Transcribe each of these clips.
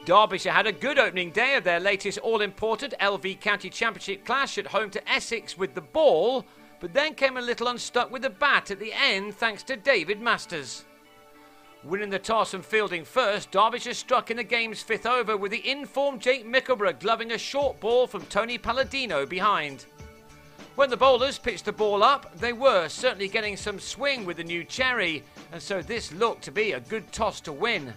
Derbyshire had a good opening day of their latest all-important LV County Championship clash at home to Essex with the ball, but then came a little unstuck with the bat at the end thanks to David Masters. Winning the toss and fielding first, Derbyshire struck in the game's fifth over with the in-form Jake Mickleborough gloving a short ball from Tony Palladino behind. When the bowlers pitched the ball up, they were certainly getting some swing with the new cherry, and so this looked to be a good toss to win.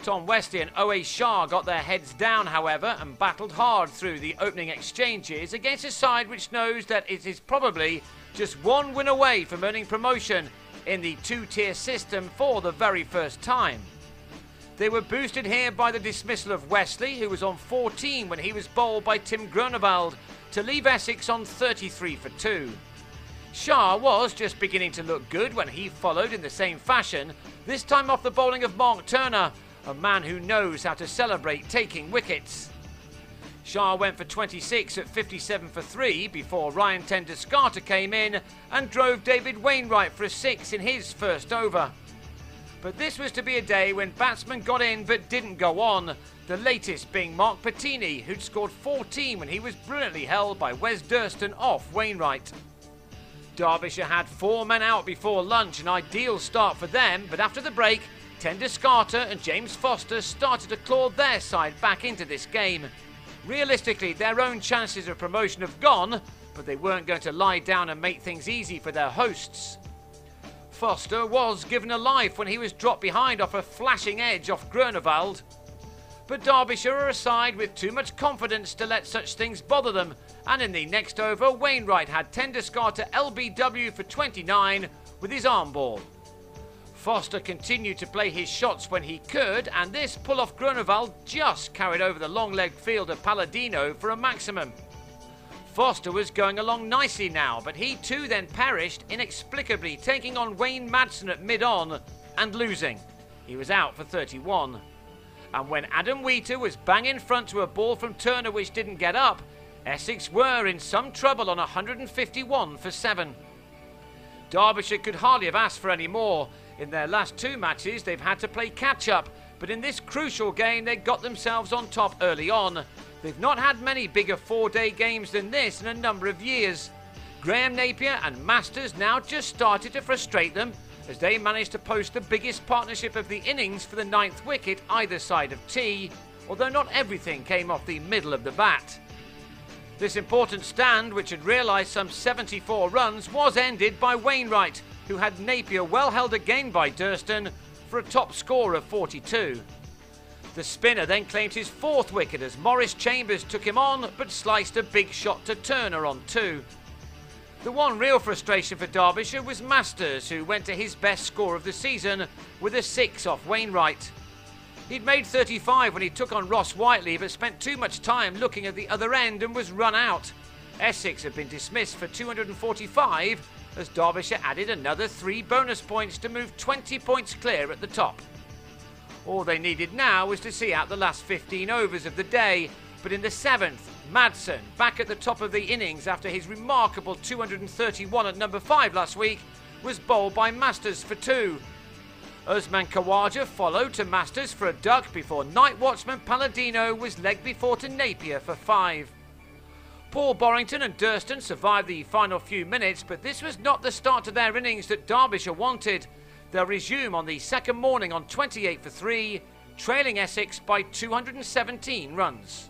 Tom Westley and O.A. Shah got their heads down, however, and battled hard through the opening exchanges against a side which knows that it is probably just one win away from earning promotion in the two-tier system for the very first time. They were boosted here by the dismissal of Westley, who was on 14 when he was bowled by Tim Groenewald, to leave Essex on 33 for 2. Shah was just beginning to look good when he followed in the same fashion, this time off the bowling of Mark Turner, a man who knows how to celebrate taking wickets. Shah went for 26 at 57 for 3 before Ryan Tenduscarter came in and drove David Wainwright for a 6 in his first over. But this was to be a day when batsmen got in but didn't go on, the latest being Mark Patini, who'd scored 14 when he was brilliantly held by Wes Durston off Wainwright. Derbyshire had 4 men out before lunch, an ideal start for them, but after the break, Tenduscarter and James Foster started to claw their side back into this game. Realistically, their own chances of promotion have gone, but they weren't going to lie down and make things easy for their hosts. Foster was given a life when he was dropped behind off a flashing edge off Groenewald. But Derbyshire are a side with too much confidence to let such things bother them, and in the next over, Wainwright had Tenduscarter LBW for 29 with his arm ball. Foster continued to play his shots when he could, and this pull off Groenewald just carried over the long-leg fielder Palladino for a maximum. Foster was going along nicely now, but he too then perished inexplicably, taking on Wayne Madsen at mid-on and losing. He was out for 31. And when Adam Wheater was bang in front to a ball from Turner which didn't get up, Essex were in some trouble on 151 for 7. Derbyshire could hardly have asked for any more. In their last 2 matches, they've had to play catch-up, but in this crucial game, they got themselves on top early on. They've not had many bigger 4-day games than this in a number of years. Graham Napier and Masters now just started to frustrate them, as they managed to post the biggest partnership of the innings for the 9th wicket either side of tea, although not everything came off the middle of the bat. This important stand, which had realised some 74 runs, was ended by Wainwright, who had Napier well held again by Durston for a top score of 42. The spinner then claimed his 4th wicket as Maurice Chambers took him on but sliced a big shot to Turner on 2. The one real frustration for Derbyshire was Masters, who went to his best score of the season with a 6 off Wainwright. He'd made 35 when he took on Ross Whiteley, but spent too much time looking at the other end and was run out. Essex had been dismissed for 245 as Derbyshire added another 3 bonus points to move 20 points clear at the top. All they needed now was to see out the last 15 overs of the day, but in the 7th, Madsen, back at the top of the innings after his remarkable 231 at number 5 last week, was bowled by Masters for 2. Usman Khawaja followed to Masters for a duck before night watchman Palladino was legged before to Napier for 5. Paul Borrington and Durston survived the final few minutes, but this was not the start to their innings that Derbyshire wanted. They'll resume on the second morning on 28 for 3, trailing Essex by 217 runs.